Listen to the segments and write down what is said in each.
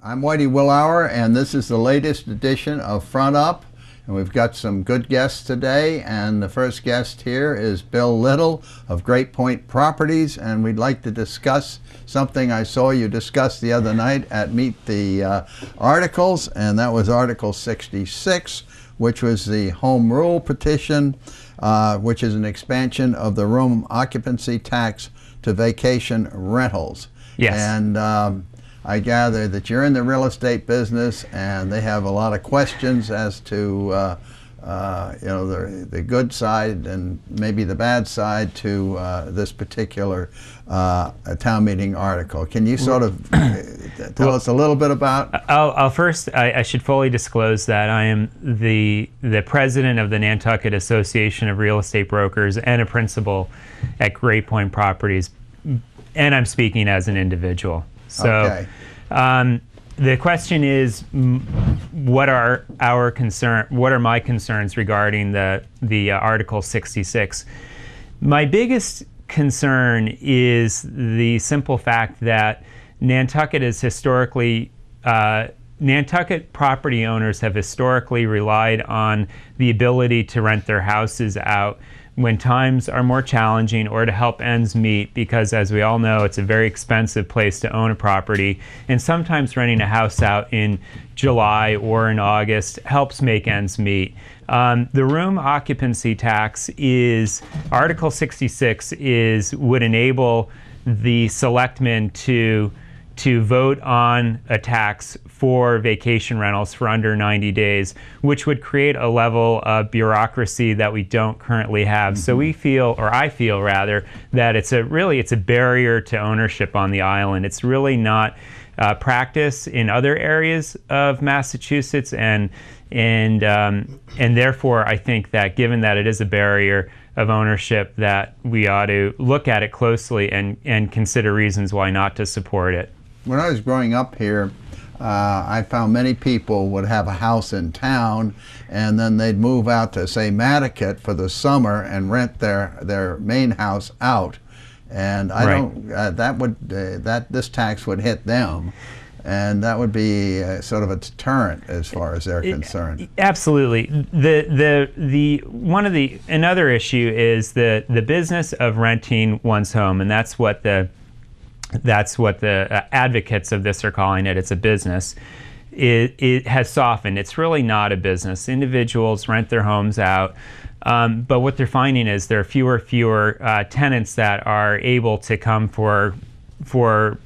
I'm Whitey Willauer, and this is the latest edition of Front Up. And we've got some good guests today, and the first guest here is Bill Little of Great Point Properties, and we'd like to discuss something I saw you discuss the other night at Meet the Articles, and that was Article 66, which was the home rule petition, which is an expansion of the room occupancy tax to vacation rentals. Yes. And I gather that you're in the real estate business, and they have a lot of questions as to the good side and maybe the bad side to this particular town meeting article. Can you sort of tell us a little bit about? I'll first, I should fully disclose that I am the president of the Nantucket Association of Real Estate Brokers and a principal at Great Point Properties, and I'm speaking as an individual. So, okay. The question is, what are my concerns regarding the Article 66? My biggest concern is the simple fact that Nantucket property owners have historically relied on the ability to rent their houses out when times are more challenging or to help ends meet, because as we all know, it's a very expensive place to own a property, and sometimes renting a house out in July or in August helps make ends meet. The room occupancy tax is, Article 66 would enable the selectmen to vote on a tax for vacation rentals for under 90 days, which would create a level of bureaucracy that we don't currently have. Mm-hmm. So we feel, or I feel rather, that it's a barrier to ownership on the island. It's really not practice in other areas of Massachusetts, and therefore I think that given that it is a barrier of ownership, that we ought to look at it closely and consider reasons why not to support it. When I was growing up here, I found many people would have a house in town, and then they'd move out to, say, Matticat for the summer and rent their main house out. And I don't. This tax would hit them, and that would be sort of a deterrent as far as they're concerned. Absolutely. Another issue is the business of renting one's home, and that's what the advocates of this are calling it. It's a business. It has softened. It's really not a business. Individuals rent their homes out, but what they're finding is there are fewer tenants that are able to come for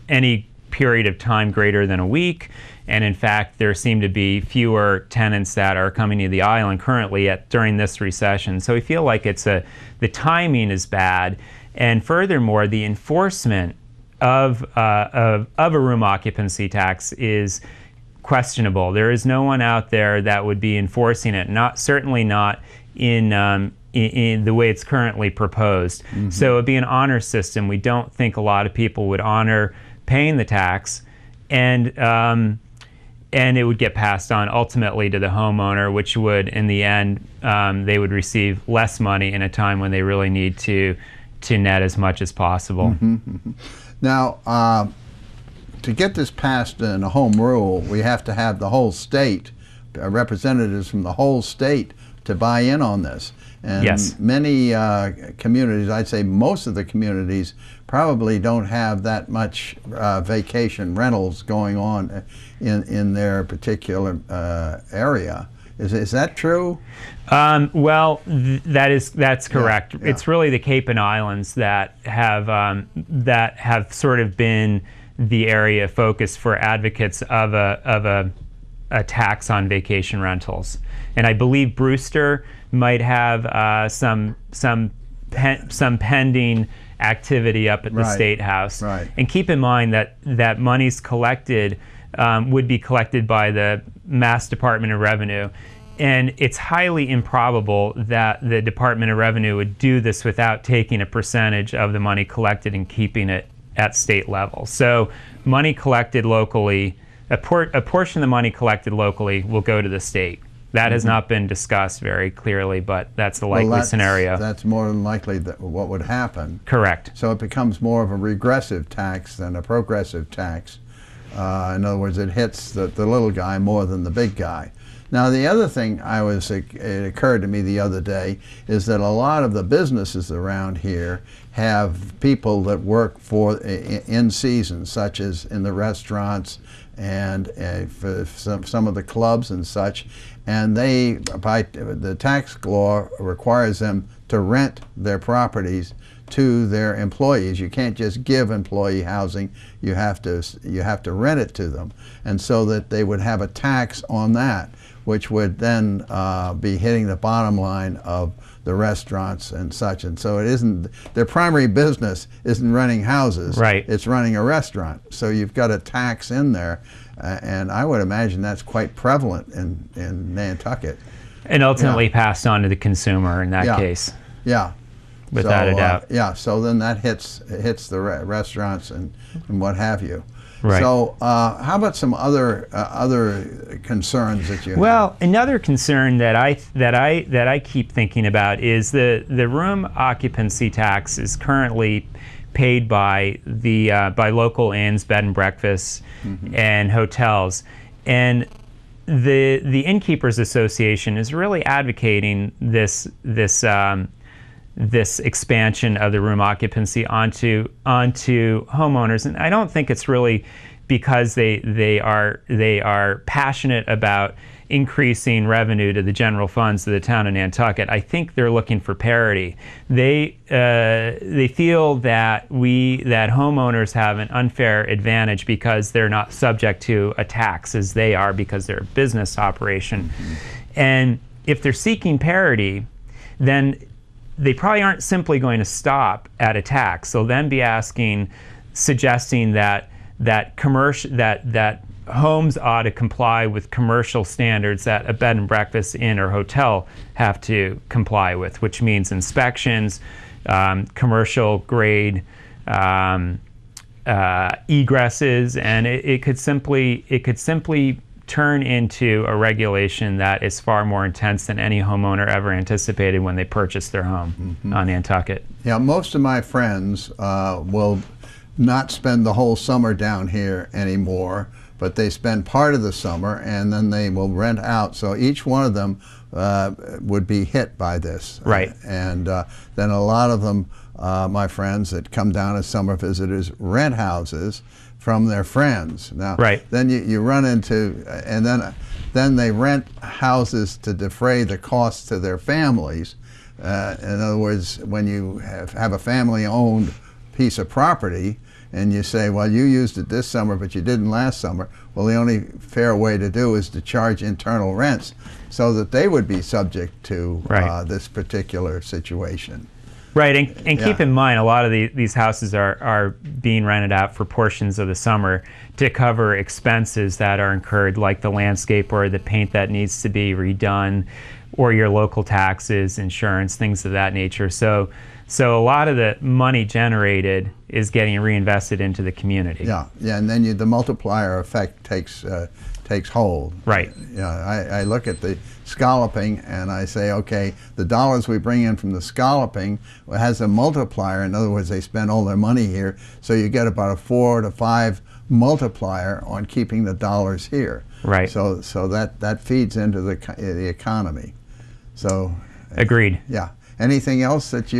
any period of time greater than a week. And in fact, there seem to be fewer tenants that are coming to the island currently during this recession. So we feel like the timing is bad, and furthermore, the enforcement of a room occupancy tax is questionable. There is no one out there that would be enforcing it, certainly not in the way it's currently proposed. Mm-hmm. So it would be an honor system. We don't think a lot of people would honor paying the tax, and it would get passed on ultimately to the homeowner, which would, in the end, they would receive less money in a time when they really need to net as much as possible. Mm-hmm, mm-hmm. Now, to get this passed in a home rule, we have to have the whole state, representatives from the whole state, to buy in on this. And yes. Many communities, I'd say most of the communities, probably don't have that much vacation rentals going on in their particular area. Is that true? Well, that's correct. Yeah. It's really the Cape and Islands that have sort of been the area of focus for advocates of a tax on vacation rentals. And I believe Brewster might have some pending activity up at the State House. Right. And keep in mind that monies collected would be collected by the Mass Department of Revenue. And it's highly improbable that the Department of Revenue would do this without taking a percentage of the money collected and keeping it at state level. So money collected locally, a portion of the money collected locally will go to the state. That has not been discussed very clearly, but that's the likely scenario. That's more than likely what would happen. Correct. So it becomes more of a regressive tax than a progressive tax. In other words, it hits the little guy more than the big guy. Now, the other thing it occurred to me the other day is that a lot of the businesses around here have people that work for in season, such as in the restaurants and for some of the clubs and such, and the tax law requires them to rent their properties to their employees. You can't just give employee housing, you have to rent it to them, and so that they would have a tax on that, which would then be hitting the bottom line of the restaurants and such. And so it isn't, their primary business isn't renting houses, right? It's running a restaurant. So you've got a tax in there, and I would imagine that's quite prevalent in Nantucket. And ultimately passed on to the consumer in that case. Yeah. Without a doubt. Yeah, so then that hits the restaurants and what have you. Right. So how about some other concerns that you have? Well, another concern that I keep thinking about is the room occupancy tax is currently paid by by local inns, bed and breakfasts, and hotels, and the Innkeepers Association is really advocating this expansion of the room occupancy onto homeowners, and I don't think it's really because they are passionate about increasing revenue to the general funds of the town of Nantucket. I think they're looking for parity. They feel that homeowners have an unfair advantage because they're not subject to a tax as they are because they're a business operation, and if they're seeking parity, then they probably aren't simply going to stop at a tax. They'll then be suggesting that homes ought to comply with commercial standards that a bed and breakfast, inn, or hotel have to comply with, which means inspections, commercial grade egresses, and it could simply turn into a regulation that is far more intense than any homeowner ever anticipated when they purchased their home on Nantucket. Yeah, most of my friends will not spend the whole summer down here anymore, but they spend part of the summer and then they will rent out. So each one of them would be hit by this. Right. And then a lot of them, my friends that come down as summer visitors, rent houses from their friends. Now, then you run into, and then they rent houses to defray the costs to their families. In other words, when you have a family-owned piece of property, and you say, well, you used it this summer, but you didn't last summer. Well, the only fair way to do is to charge internal rents so that they would be subject to this particular situation. Right, and keep in mind, a lot of these houses are being rented out for portions of the summer to cover expenses that are incurred, like the landscape or the paint that needs to be redone, or your local taxes, insurance, things of that nature. So a lot of the money generated is getting reinvested into the community. Yeah, and then the multiplier effect takes hold. Right. Yeah, I look at the scalloping and I say, okay, the dollars we bring in from the scalloping has a multiplier. In other words, they spend all their money here, so you get about a 4 to 5 multiplier on keeping the dollars here. Right. So that feeds into the economy. So. Agreed. Yeah. Anything else that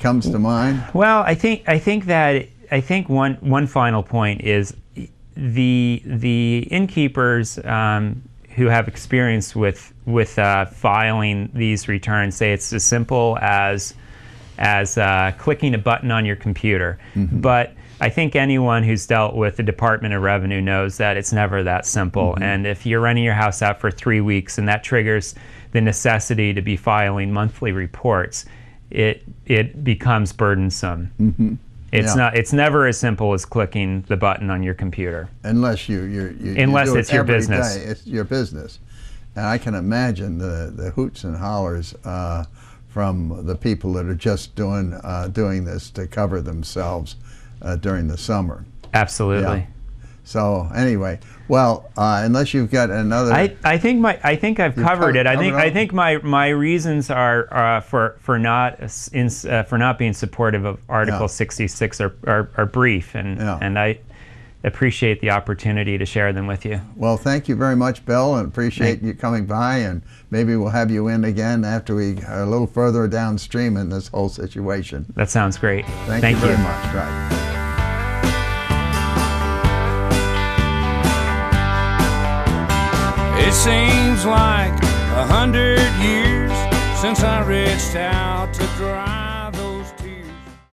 comes to mind? Well, I think one final point is the innkeepers who have experience with filing these returns say it's as simple as clicking a button on your computer. But I think anyone who's dealt with the Department of Revenue knows that it's never that simple. And if you're renting your house out for 3 weeks and that triggers the necessity to be filing monthly reports, it becomes burdensome. It's never as simple as clicking the button on your computer. Unless you do it's your business. It's your business. And I can imagine the hoots and hollers from the people that are just doing this to cover themselves during the summer. Absolutely. Yeah. So anyway, well, unless you've got another, I think I've covered it. I think my reasons are for not being supportive of Article 66 are brief, and appreciate the opportunity to share them with you. Well, thank you very much, Bill, and appreciate you coming by, and maybe we'll have you in again after we are a little further downstream in this whole situation. That sounds great. Thank you very much. Right. It seems like 100 years since I reached out to dry